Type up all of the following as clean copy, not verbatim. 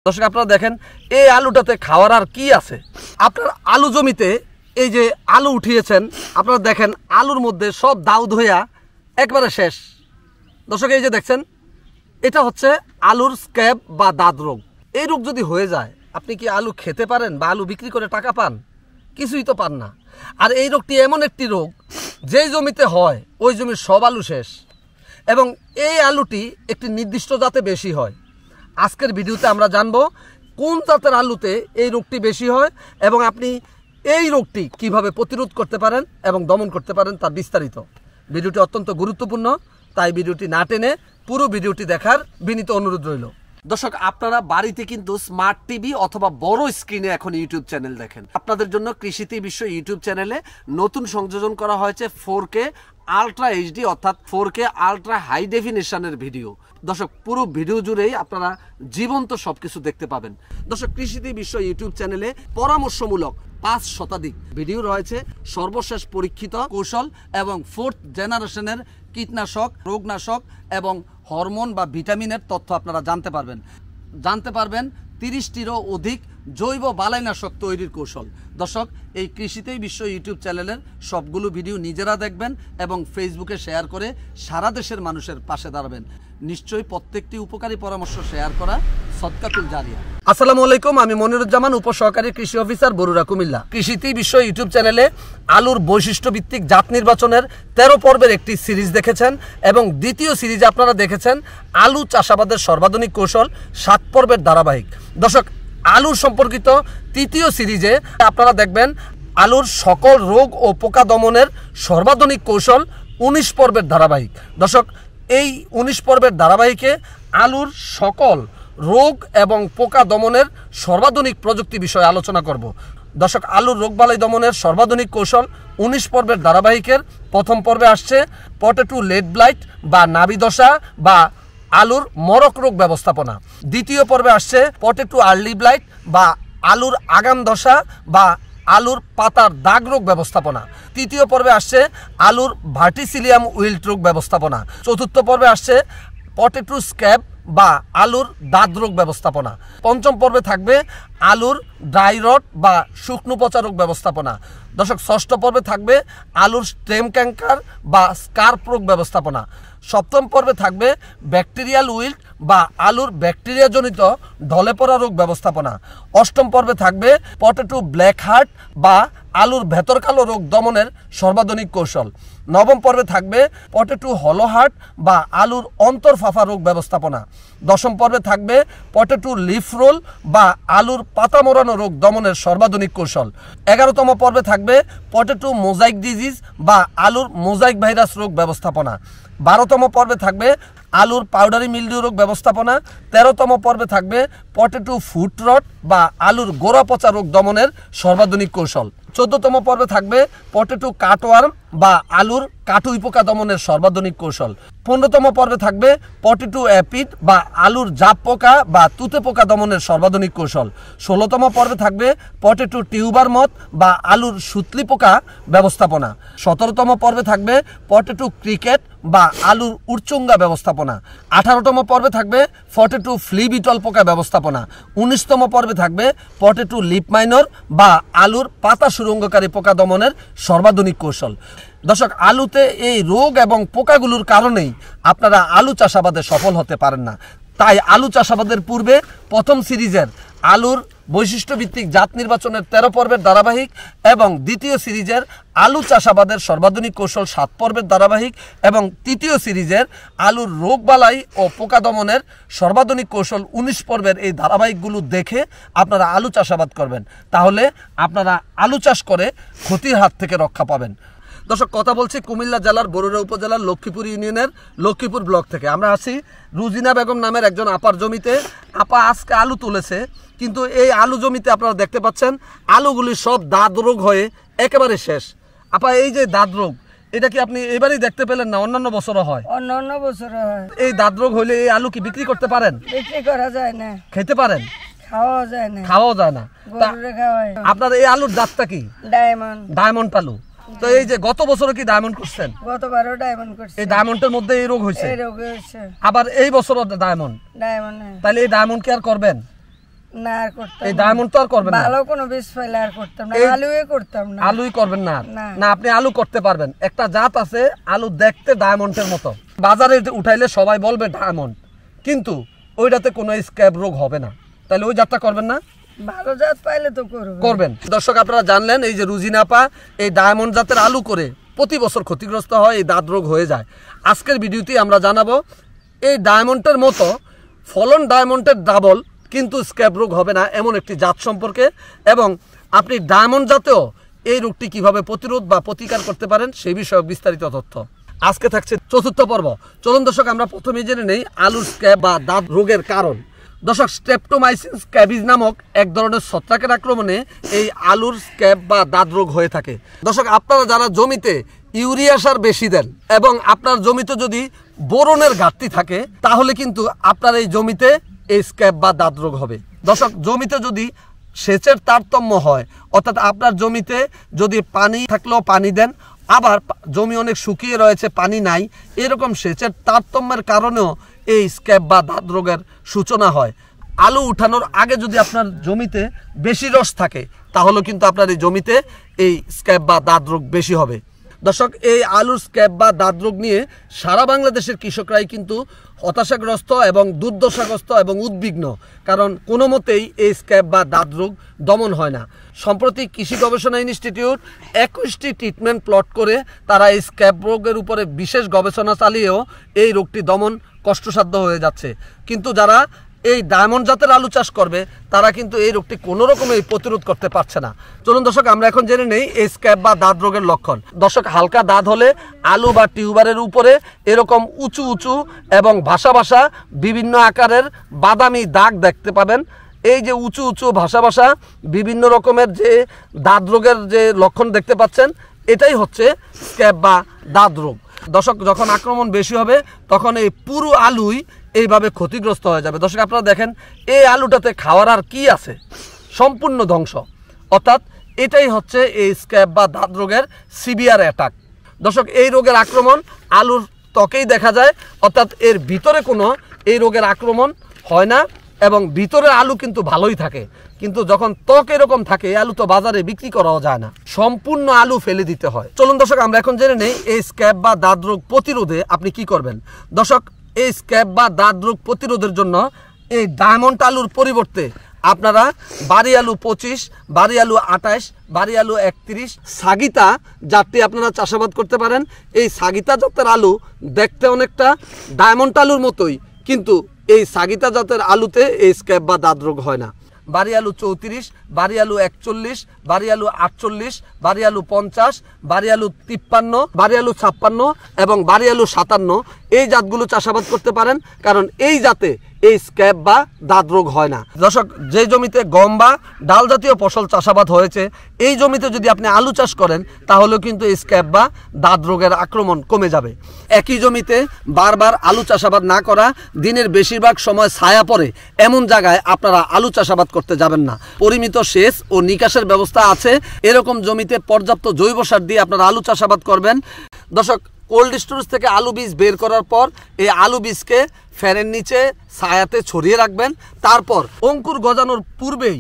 দর্শক আপনারা দেখেন এই আলুটাতে খাওয়ার আর কি আছে। আপনার আলু জমিতে এই যে আলু উঠিয়েছেন, আপনারা দেখেন আলুর মধ্যে সব দাউদ হইয়া একবারে শেষ। দর্শক এই যে দেখছেন, এটা হচ্ছে আলুর স্ক্যাব বা দাঁত রোগ। এই রোগ যদি হয়ে যায়, আপনি কি আলু খেতে পারেন বা আলু বিক্রি করে টাকা পান? কিছুই তো পান না। আর এই রোগটি এমন একটি রোগ, যেই জমিতে হয় ওই জমির সব আলু শেষ, এবং এই আলুটি একটি নির্দিষ্ট জাতে বেশি হয়। আজকের ভিডিওতে আমরা জানবো কোন জাতের আলুতে এই রোগটি বেশি হয় এবং আপনি এই রোগটি কিভাবে প্রতিরোধ করতে পারেন এবং দমন করতে পারেন তার বিস্তারিত। ভিডিওটি অত্যন্ত গুরুত্বপূর্ণ, তাই ভিডিওটি না টেনে পুরো ভিডিওটি দেখার বিনীত অনুরোধ রইল। দর্শক আপনারা বাড়িতে কিন্তু স্মার্ট টিভি অথবা বড় স্ক্রিনে এখন ইউটিউব চ্যানেল দেখেন। আপনাদের জন্য কৃষিতে বিশ্ব ইউটিউব চ্যানেলে নতুন সংযোজন করা হয়েছে 4K আলট্রা এইচডি অর্থাৎ 4K আলট্রা হাই ডেফিনেশনের ভিডিও। দর্শক পুরো ভিডিও জুড়েই আপনারা জীবন্ত সবকিছু দেখতে পাবেন। দর্শক কৃষিতে বিশ্ব ইউটিউব চ্যানেলে পরামর্শমূলক 5 শতাধিক ভিডিও রয়েছে, সর্বশেষ পরীক্ষিত কৌশল এবং 4th জেনারেশনের কীটনাশক, রোগনাশক এবং হরমোন বা ভিটামিনের তথ্য আপনারা জানতে পারবেন 30টিরও অধিক জৈব বালাইনাশক তৈরির কৌশল। দর্শক এই কৃষিতেই বিশ্ব ইউটিউব চ্যানেলের সবগুলো ভিডিও নিজেরা দেখবেন এবং ফেসবুকে শেয়ার করে সারা দেশের মানুষের পাশে দাঁড়াবেন। নিশ্চয়ই প্রত্যেকটি উপকারী পরামর্শ শেয়ার করা সদকাতুল জারিয়া। আসসালামু আলাইকুম, আমি মনিরুজ্জামান, উপসহকারী কৃষি অফিসার, বরুড়া, কুমিল্লা। কৃষিতেই বিশ্ব ইউটিউব চ্যানেলে আলুর বৈশিষ্ট্য ভিত্তিক জাত নির্বাচনের 13 পর্বের একটি সিরিজ দেখেছেন এবং দ্বিতীয় সিরিজে আপনারা দেখেছেন আলু চাষাবাদের সর্বাধুনিক কৌশল 7 পর্বের ধারাবাহিক। দর্শক আলুর সম্পর্কিত তৃতীয় সিরিজে আপনারা দেখবেন আলুর সকল রোগ ও পোকা দমনের সর্বাধুনিক কৌশল 19 পর্বের ধারাবাহিক। দর্শক এই 19 পর্বের ধারাবাহিকে আলুর সকল রোগ এবং পোকা দমনের সর্বাধুনিক প্রযুক্তি বিষয়ে আলোচনা করব। দর্শক আলুর রোগবালাই দমনের সর্বাধুনিক কৌশল 19 পর্বের ধারাবাহিকের প্রথম পর্বে আসছে পটেটো লেট ব্লাইট বা নাভিদশা বা আলুর মরক রোগ ব্যবস্থাপনা। দ্বিতীয় পর্বে আসছে পটেটো আর্লি ব্লাইট বা আলুর আগাম দশা বা আলুর পাতার দাগ রোগ ব্যবস্থাপনা। তৃতীয় পর্বে আসছে আলুর ভার্টিসিলিয়াম উইল্ট রোগ ব্যবস্থাপনা। চতুর্থ পর্বে আসছে পটেটো স্ক্যাব বা আলুর দাঁত রোগ ব্যবস্থাপনা। পঞ্চম পর্বে থাকবে আলুর ড্রাই রট বা শুকনো পচা রোগ ব্যবস্থাপনা। দর্শক ষষ্ঠ পর্বে থাকবে আলুর স্টেম ক্যাঙ্কার বা স্কার্প রোগ ব্যবস্থাপনা। সপ্তম পর্বে থাকবে ব্যাকটেরিয়াল উইল্ট বা আলুর ব্যাকটেরিয়াজনিত ঢলে পড়া রোগ ব্যবস্থাপনা। অষ্টম পর্বে থাকবে পটেটো ব্ল্যাক হার্ট বা আলুর ভেতর কালো রোগ দমনের সর্বাধুনিক কৌশল। নবম পর্বে থাকবে পটেটো হলো হার্ট বা আলুর অন্তর্ফাফা রোগ ব্যবস্থাপনা। দশম পর্বে থাকবে পটেটো লিফ রোল বা আলুর পাতা মোড়ানো রোগ দমনের সর্বাধুনিক কৌশল। 11তম পর্বে থাকবে পটেটো মোজাইক ডিজিজ বা আলুর মোজাইক ভাইরাস রোগ ব্যবস্থাপনা। 12তম পর্বে থাকবে আলুর পাউডারি মিলডিউ রোগ ব্যবস্থাপনা। 13তম পর্বে থাকবে পটেটো ফুট রট বা আলুর গোড়া পচা রোগ দমনের সর্বাধুনিক কৌশল। 14তম পর্বে থাকবে পটেটো কাটওয়ার্ম বা আলুর কাটুই পোকা দমনের সর্বাধুনিক কৌশল। 15তম পর্বে থাকবে পটেটো অ্যাপিড বা আলুর জাপ পোকা বা তুতে পোকা দমনের সর্বাধুনিক কৌশল। 16তম পর্বে থাকবে পটেটো টিউবার মথ বা আলুর সুতলি পোকা ব্যবস্থাপনা। 17তম পর্বে থাকবে পটেটো ক্রিকেট বা আলুর উড়চুঙ্গা ব্যবস্থাপনা। 18তম পর্বে থাকবে পটেটো ফ্লি বিটল পোকা ব্যবস্থাপনা। 19তম পর্বে থাকবে পটেটো লিপ মাইনর বা আলুর পাতা সুরঙ্গকারী পোকা দমনের সর্বাধুনিক কৌশল। দর্শক আলুতে এই রোগ এবং পোকাগুলোর কারণেই আপনারা আলু চাষাবাদে সফল হতে পারেন না। তাই আলু চাষাবাদের পূর্বে প্রথম সিরিজের আলুর বৈশিষ্ট্য ভিত্তিক জাত নির্বাচনের 13 পর্বের ধারাবাহিক এবং দ্বিতীয় সিরিজের আলু চাষাবাদের সর্বাধুনিক কৌশল 7 পর্বের ধারাবাহিক এবং তৃতীয় সিরিজের আলুর রোগবালাই ও পোকা দমনের সর্বাধুনিক কৌশল 19 পর্বের এই ধারাবাহিকগুলো দেখে আপনারা আলু চাষাবাদ করবেন। তাহলে আপনারা আলু চাষ করে ক্ষতির হাত থেকে রক্ষা পাবেন। দর্শক কথা বলছি কুমিল্লা জেলার বরুড়া উপজেলার লক্ষ্মীপুর ইউনিয়নের লক্ষ্মীপুর ব্লক থেকে। আমরা আছি রুজিনা বেগম নামের একজন আপার জমিতে। আপা আজকে আলু তুলেছে, কিন্তু এই আলু জমিতে আপনারা দেখতে পাচ্ছেন আলুগুলি সব দাঁত রোগ হয়ে একেবারে শেষ। আপা এই যে দাঁত রোগ, এটা কি আপনি এবারই দেখতে পেলেন না অন্যান্য বছরও হয়? অন্যান্য বছর হয়। এই দাঁত রোগ হইলে এই আলু কি বিক্রি করতে পারেন? বিক্রি করা যায় না। খেতে পারেন? খাওয়া যায় না। খাওয়াও যায় না। গরুরে খাওয়ায়। আপনার এই আলুর জাতটা কি? ডায়মন্ড। ডায়মন্ড আলু। তো এই যে গত বছরও কি ডায়মন্ড করছেন? গতবারও ডায়মন্ড করছে। এই ডায়মন্ডের মধ্যে এই রোগ হয়েছে? এই রোগ হয়েছে। আবার এই বছরও ডায়মন্ড। ডায়মন্ড। তাহলে এই ডায়মন্ড কি আর করবেন? না আর করতাম এই না। ডায়মন্ড তো আর করবেন না, ভালো কোনো বীজ পাইলে আর করতাম না, আলুই করতাম না। আলুই করবেন না? না। না, আপনি আলু করতে পারবেন। একটা জাত আছে আলু দেখতে ডায়মন্ডের মতো, বাজারে উঠাইলে সবাই বলবে ডায়মন্ড, কিন্তু ওইটাতে কোনো স্ক্যাব রোগ হবে না। তাহলে ওই জাতটা করবেন না? ভালো জাত পাইলে তো করবেন। দর্শক, আপনারা জানলেন এই যে রুজিনাপা এই ডায়মন্ড জাতের আলু করে প্রতি বছর ক্ষতিগ্রস্ত হয়, এই দাঁত রোগ হয়ে যায়। আজকের ভিডিওতে আমরা জানাবো এই ডায়মন্ডের মতো ফলন ডায়মন্ডের ডাবল কিন্তু স্ক্যাব রোগ হবে না এমন একটি জাত সম্পর্কে, এবং আপনি ডায়মন্ড জাতেও এই রোগটি কিভাবে প্রতিরোধ বা প্রতিকার করতে পারেন সেই বিষয়ে বিস্তারিত তথ্য আজকে থাকছে চতুর্থ পর্ব। চলুন দর্শক, আমরা প্রথমেই জেনে নেই আলুর স্ক্যাব বা দাঁত রোগের কারণ। দর্শক, স্ট্রেপ্টোমাইসিন স্ক্যাবিজ নামক এক ধরনের ছত্রাকের আক্রমণে এই আলুর স্ক্যাব বা দাঁত রোগ হয়ে থাকে। দর্শক, আপনারা যারা জমিতে ইউরিয়া সার বেশি দেন এবং আপনার জমিতে যদি বোরনের ঘাটতি থাকে, তাহলে কিন্তু আপনার এই জমিতে এই স্ক্যাব বা দাঁত রোগ হবে। দর্শক, জমিতে যদি সেচের তারতম্য হয়, অর্থাৎ আপনার জমিতে যদি পানি থাকলেও পানি দেন, আবার জমি অনেক শুকিয়ে রয়েছে পানি নাই, এরকম সেচের তারতম্যের কারণেও এই স্ক্যাব বা দাঁত রোগের সূচনা হয়। আলু উঠানোর আগে যদি আপনার জমিতে বেশি রস থাকে, তাহলে কিন্তু আপনার এই জমিতে এই স্ক্যাব বা দাঁত রোগ বেশি হবে। দর্শক, এই আলুর স্ক্যাব বা দাঁত রোগ নিয়ে সারা বাংলাদেশের কৃষকরাই কিন্তু হতাশাগ্রস্ত এবং দুর্দশাগ্রস্ত এবং উদ্বিগ্ন, কারণ কোনো মতেই এই স্ক্যাব বা দাঁত রোগ দমন হয় না। সম্প্রতি কৃষি গবেষণা ইনস্টিটিউট 21টি ট্রিটমেন্ট প্লট করে তারা এই স্ক্যাব রোগের উপরে বিশেষ গবেষণা চালিয়েও এই রোগটি দমন কষ্টসাধ্য হয়ে যাচ্ছে। কিন্তু যারা এই ডায়মন্ড জাতের আলু চাষ করবে, তারা কিন্তু এই রোগটি কোনো রকমেই প্রতিরোধ করতে পারছে না। চলুন দর্শক, আমরা এখন জেনে নেই এই স্ক্যাব বা দাঁত রোগের লক্ষণ। দর্শক, হালকা দাঁত হলে আলু বা টিউবারের উপরে এরকম উঁচু উঁচু এবং ভাসা ভাসা বিভিন্ন আকারের বাদামি দাগ দেখতে পাবেন। এই যে উঁচু উঁচু ভাসা ভাসা বিভিন্ন রকমের যে দাঁত রোগের যে লক্ষণ দেখতে পাচ্ছেন, এটাই হচ্ছে স্ক্যাব বা দাঁত রোগ। দর্শক, যখন আক্রমণ বেশি হবে তখন এই পুরো আলুই এইভাবে ক্ষতিগ্রস্ত হয়ে যাবে। দর্শক, আপনারা দেখেন এই আলুটাতে খাওয়ার আর কি আছে, সম্পূর্ণ ধ্বংস। অর্থাৎ এটাই হচ্ছে এই স্ক্যাব বা দাঁত রোগের সিভিয়ার অ্যাটাক। দর্শক, এই রোগের আক্রমণ আলুর ত্বকেই দেখা যায়, অর্থাৎ এর ভিতরে কোনো এই রোগের আক্রমণ হয় না, এবং ভিতরের আলু কিন্তু ভালোই থাকে। কিন্তু যখন ত্বক এরকম থাকে, এই আলু তো বাজারে বিক্রি করাও যায় না, সম্পূর্ণ আলু ফেলে দিতে হয়। চলুন দর্শক, আমরা এখন জেনে নেই এই স্ক্যাব বা দাঁত রোগ প্রতিরোধে আপনি কি করবেন। দর্শক, এই স্ক্যাব বা দাঁত রোগ প্রতিরোধের জন্য এই ডায়মন্ড আলুর পরিবর্তে আপনারা বাড়ি আলু 25, বাড়ি আলু 28, বাড়ি আলু 31, সাগিতা জাতটি আপনারা চাষাবাদ করতে পারেন। এই সাগিতা জাতের আলু দেখতে অনেকটা ডায়মন্ড আলুর মতোই, কিন্তু এই সাগিতা জাতের আলুতে এই স্ক্যাব বা দাঁত রোগ হয় না। বাড়ি আলু 34, বাড়ি আলু 41, বাড়ি আলু 48, বাড়ি আলু 50, বাড়ি আলু 53, বাড়ি আলু 56 এবং বাড়ি আলু 57 এই জাতগুলো চাষাবাদ করতে পারেন, কারণ এই জাতে এই স্ক্যাব বা দাঁত রোগ হয় না। দর্শক, যে জমিতে গম বা ডাল জাতীয় ফসল চাষাবাদ হয়েছে, এই জমিতে যদি আপনি আলু চাষ করেন, তাহলেও কিন্তু এই স্ক্যাব বা দাঁত রোগের আক্রমণ কমে যাবে। একই জমিতে বারবার আলু চাষাবাদ না করা, দিনের বেশিরভাগ সময় ছায়া পড়ে এমন জায়গায় আপনারা আলু চাষাবাদ করতে যাবেন না। পরিমিত সেচ ও নিকাশের ব্যবস্থা আছে এরকম জমিতে পর্যাপ্ত জৈব সার দিয়ে আপনারা আলু চাষাবাদ করবেন। দর্শক, কোল্ড স্টোরেজ থেকে আলু বীজ বের করার পর এই আলু বীজকে ফ্যানের নিচে ছায়াতে ছড়িয়ে রাখবেন। তারপর অঙ্কুর গজানোর পূর্বেই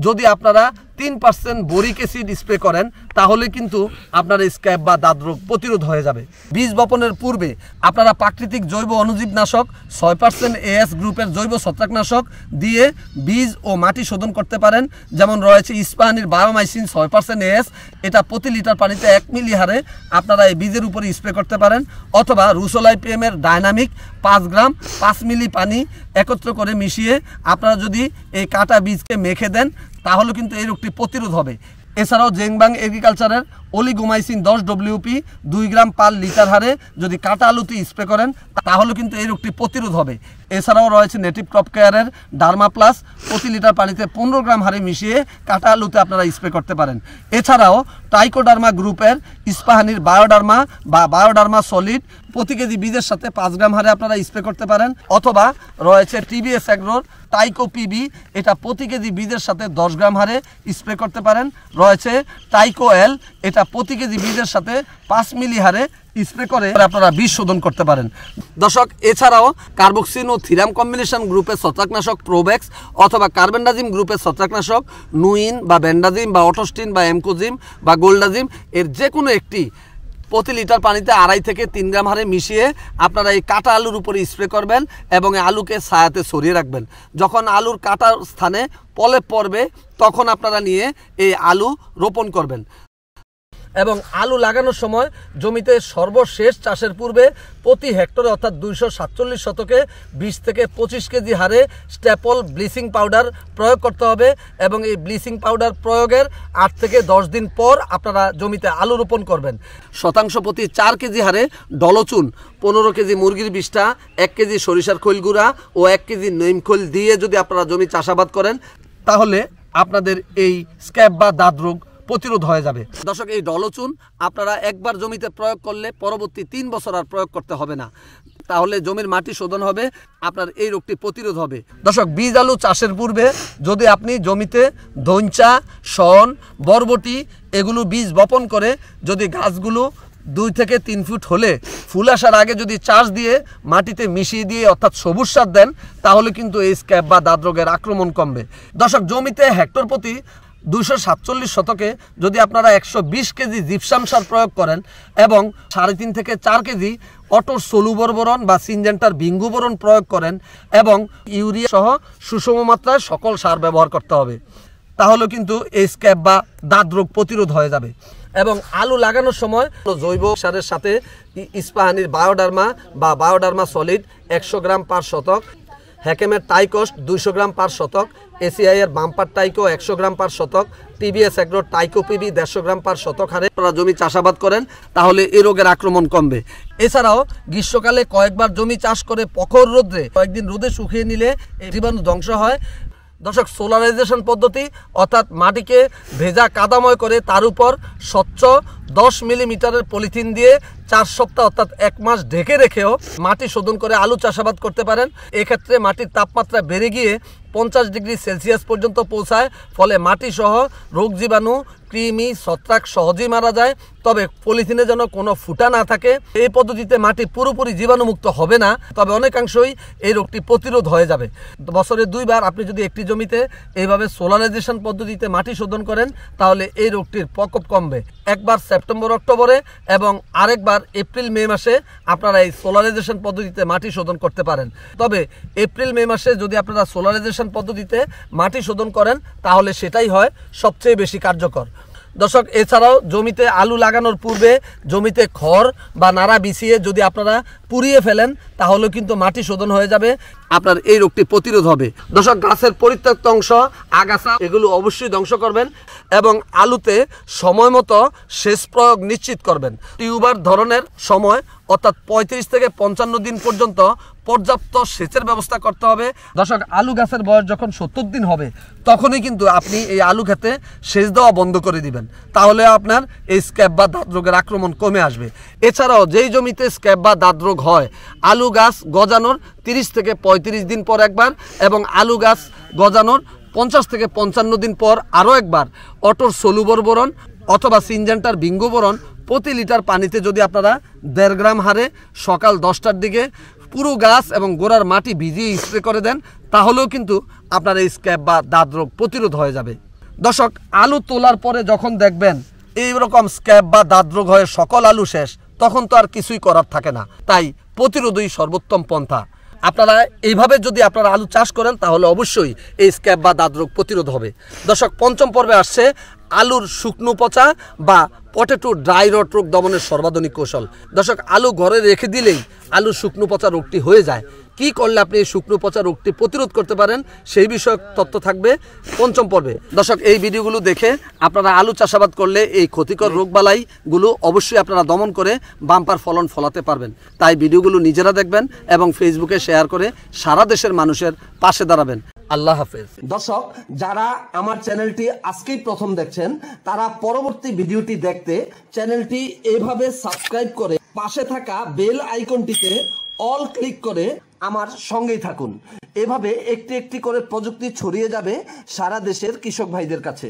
যদি আপনারা 3% বোরিক অ্যাসিড স্প্রে করেন, তাহলে কিন্তু আপনার স্ক্যাব বা দাঁত রোগ প্রতিরোধ হয়ে যাবে। বীজ বপনের পূর্বে আপনারা প্রাকৃতিক জৈব অণুজীবনাশক 6% AS গ্রুপের জৈব ছত্রাকনাশক দিয়ে বীজ ও মাটি শোধন করতে পারেন। যেমন রয়েছে ইস্পাহানির বায়োমাইসিন 6% AS, এটা প্রতি লিটার পানিতে 1 মিলি হারে আপনারা এই বীজের উপরে স্প্রে করতে পারেন, অথবা রুসোলাইপিএমের ডাইনামিক 5 গ্রাম 5 মিলি পানি একত্র করে মিশিয়ে আপনারা যদি এই কাটা বীজকে মেখে দেন, তাহলে কিন্তু এই রোগটি প্রতিরোধ হবে। এছাড়াও জেংবাং এগ্রিকালচারের অলিগোমাইসিন 10 WP 2 গ্রাম পার লিটার হারে যদি কাটা আলুতে স্প্রে করেন, তাহলে কিন্তু এই রোগটি প্রতিরোধ হবে। এছাড়াও রয়েছে নেটিভ ক্রপ কেয়ারের ডার্মা প্লাস প্রতি লিটার পানিতে 15 গ্রাম হারে মিশিয়ে কাটা আলুতে আপনারা স্প্রে করতে পারেন। এছাড়াও টাইকোডার্মা গ্রুপের ইস্পাহানির বায়োডার্মা বা বায়োডার্মা সলিড প্রতি কেজি বীজের সাথে 5 গ্রাম হারে আপনারা স্প্রে করতে পারেন, অথবা রয়েছে টিবিএস এগ্রোর টাইকো পিবি, এটা প্রতি কেজি বীজের সাথে 10 গ্রাম হারে স্প্রে করতে পারেন। রয়েছে টাইকো এল, এটা প্রতি কেজি বীজের সাথে 5 মিলি হারে স্প্রে করে আপনারা বীজ শোধন করতে পারেন। দর্শক, এছাড়াও কার্বক্সিন ও থিরাম কম্বিনেশন গ্রুপের ছত্রাকনাশক প্রোবেক্স অথবা কার্বেন্ডাজিম গ্রুপের ছত্রাকনাশক নুইন বা বেন্ডাজিম বা অটোস্টিন বা এমকোজিম বা গোল্ডাজিম এর যে কোনো একটি প্রতি লিটার পানিতে 2.5 থেকে 3 গ্রাম হারে মিশিয়ে আপনারা এই কাটা আলুর উপরে স্প্রে করবেন এবং আলুকে ছায়াতে ছড়িয়ে রাখবেন। যখন আলুর কাটার স্থানে পলেপ পড়বে তখন আপনারা নিয়ে এই আলু রোপণ করবেন। এবং আলু লাগানোর সময় জমিতে সর্বশেষ চাষের পূর্বে প্রতি হেক্টরে অর্থাৎ 247 শতকে 20 থেকে 25 কেজি হারে স্ট্যাপল ব্লিচিং পাউডার প্রয়োগ করতে হবে এবং এই ব্লিচিং পাউডার প্রয়োগের 8 থেকে 10 দিন পর আপনারা জমিতে আলু রোপণ করবেন। শতাংশ প্রতি 4 কেজি হারে ডলচুন, 15 কেজি মুরগির বিষ্ঠা, 1 কেজি সরিষার খৈল গুঁড়া ও 1 কেজি নিম খৈল দিয়ে যদি আপনারা জমি চাষাবাদ করেন তাহলে আপনাদের এই স্ক্যাব বা দাঁত রোগ প্রতিরোধ হয়ে যাবে। দর্শক, এই ডলচুন আপনারা একবার জমিতে প্রয়োগ করলে পরবর্তী 3 বছর আর প্রয়োগ করতে হবে না, তাহলে জমির মাটি শোধন হবে, আপনার এই রোগটি প্রতিরোধ হবে। দর্শক, বীজ আলু চাষের পূর্বে যদি আপনি জমিতে ধইঞ্চা, শন, বরবটি এগুলো বীজ বপন করে যদি গাছগুলো 2 থেকে 3 ফুট হলে ফুল আসার আগে যদি চাষ দিয়ে মাটিতে মিশিয়ে দিয়ে অর্থাৎ সবুজ সার দেন তাহলে কিন্তু এই স্ক্যাব বা দাঁত রোগের আক্রমণ কমবে। দর্শক, জমিতে হেক্টর প্রতি 247 শতকে যদি আপনারা 120 কেজি জিপসাম সার প্রয়োগ করেন এবং 3.5 থেকে 4 কেজি অটোর সলুবর বোরন বা সিনজেন্টার বিঙ্গু বোরন প্রয়োগ করেন এবং ইউরিয়া সহ সুষম মাত্রায় সকল সার ব্যবহার করতে হবে, তাহলে কিন্তু এই স্ক্যাব বা দাঁত রোগ প্রতিরোধ হয়ে যাবে। এবং আলু লাগানোর সময় জৈব সারের সাথে ইস্পাহানির বায়োডার্মা সলিড 100 গ্রাম পার শতক, হ্যাকেমের টাইকোস্ট 200 গ্রাম পার শতক, এসিআই এর বাম্পার টাইকো 100 গ্রাম পার শতক, টিবিএস এগ্রো টাইকো পিবি 150 গ্রাম পার শতক হারে আপনারা জমি চাষাবাদ করেন তাহলে এই রোগের আক্রমণ কমবে। এছাড়াও গ্রীষ্মকালে কয়েকবার জমি চাষ করে প্রখর রোদ্রে কয়েকদিন রোদে শুকিয়ে নিলে এই জীবাণু ধ্বংস হয়। দর্শক, সোলারাইজেশন পদ্ধতি অর্থাৎ মাটিকে ভেজা কাদাময় করে তার উপর স্বচ্ছ 10 মিলিমিটারের পলিথিন দিয়ে 4 সপ্তাহ অর্থাৎ 1 মাস ঢেকে রেখেও মাটি শোধন করে আলু চাষাবাদ করতে পারেন। এক্ষেত্রে মাটির তাপমাত্রা বেড়ে গিয়ে 50 ডিগ্রি সেলসিয়াস পর্যন্ত পৌঁছায়, ফলে মাটি সহ রোগ জীবাণু, কৃমি, ছত্রাক সহজেই মারা যায়। তবে পলিথিনে যেন কোনো ফুটা না থাকে। এই পদ্ধতিতে মাটি পুরোপুরি জীবাণুমুক্ত হবে না, তবে অনেকাংশই এই রোগটি প্রতিরোধ হয়ে যাবে। বছরে 2 বার আপনি যদি একটি জমিতে এইভাবে সোলারাইজেশন পদ্ধতিতে মাটি শোধন করেন তাহলে এই রোগটির প্রকোপ কমবে। একবার সেপ্টেম্বর অক্টোবরে এবং আরেকবার এপ্রিল মে মাসে আপনারা এই সোলারাইজেশন পদ্ধতিতে মাটি শোধন করতে পারেন। তবে এপ্রিল মে মাসে যদি আপনারা সোলারাইজেশন পদ্ধতিতে মাটি শোধন করেন তাহলে সেটাই হয় সবচেয়ে বেশি কার্যকর। দর্শক, এছাড়াও জমিতে আলু লাগানোর পূর্বে জমিতে খড় বা নাড়া বিছিয়ে যদি আপনারা পুড়িয়ে ফেলেন তাহলে কিন্তু মাটি শোধন হয়ে যাবে, আপনার এই রোগটি প্রতিরোধ হবে। দর্শক, গাছের পরিত্যক্ত অংশ, আগাছা এগুলো অবশ্যই ধ্বংস করবেন এবং আলুতে সময় মতো সেচ প্রয়োগ নিশ্চিত করবেন। টিউবার ধরনের সময় অর্থাৎ 35 থেকে 55 দিন পর্যন্ত পর্যাপ্ত সেচের ব্যবস্থা করতে হবে। দর্শক, আলু গাছের বয়স যখন 70 দিন হবে তখনই কিন্তু আপনি এই আলু খেতে সেচ দেওয়া বন্ধ করে দিবেন, তাহলে আপনার এই স্ক্যাব বা দাঁত রোগের আক্রমণ কমে আসবে। এছাড়াও যেই জমিতে স্ক্যাব বা দাঁত রোগ হয় আলু গাছ গজানোর 30 থেকে 35 দিন পর একবার এবং আলু গাছ গজানোর 50 থেকে 55 দিন পর আরও একবার অটোর সলুবর বোরন অথবা সিনজেন্টার বিঙ্গু বোরন প্রতি লিটার পানিতে যদি আপনারা 1.5 গ্রাম হারে সকাল 10টার দিকে পুরো গাছ এবং গোড়ার মাটি ভিজিয়ে স্প্রে করে দেন তাহলেও কিন্তু আপনার এই স্ক্যাব বা দাঁত রোগ প্রতিরোধ হয়ে যাবে। দর্শক, আলু তোলার পরে যখন দেখবেন এইরকম স্ক্যাব বা দাঁত রোগ হয়ে সকল আলু শেষ, তখন তো আর কিছুই করার থাকে না, তাই প্রতিরোধই সর্বোত্তম পন্থা। আপনারা এইভাবে যদি আপনারা আলু চাষ করেন তাহলে অবশ্যই এই স্ক্যাব বা দাঁত রোগ প্রতিরোধ হবে। দর্শক, পঞ্চম পর্বে আসছে আলুর শুকনো পচা বা পটেটো ড্রাই রট রোগ দমনের সর্বাধুনিক কৌশল। দর্শক, আলু ঘরে রেখে দিলেই আলুর শুকনো পচা রোগটি হয়ে যায়। কি করলে আপনি এই শুকনো পচা রোগটি প্রতিরোধ করতে পারেন সেই বিষয়ক তথ্য থাকবে পঞ্চম পর্বে। দর্শক, এই ভিডিওগুলো দেখে আপনারা আলু চাষাবাদ করলে এই ক্ষতিকর রোগবালাইগুলো অবশ্যই আপনারা দমন করে বাম্পার ফলন ফলাতে পারবেন। তাই ভিডিওগুলো নিজেরা দেখবেন এবং ফেসবুকে শেয়ার করে সারা দেশের মানুষের পাশে দাঁড়াবেন। আল্লাহ হাফেজ। দর্শক, যারা আমার চ্যানেলটি আজকেই প্রথম দেখছেন তারা পরবর্তী ভিডিওটি দেখতে চ্যানেলটি এভাবে সাবস্ক্রাইব করে পাশে থাকা বেল আইকনটিতে অল ক্লিক করে আমার সঙ্গেই থাকুন। এভাবে একটি একটি করে প্রযুক্তি ছড়িয়ে যাবে সারা দেশের কৃষক ভাইদের কাছে।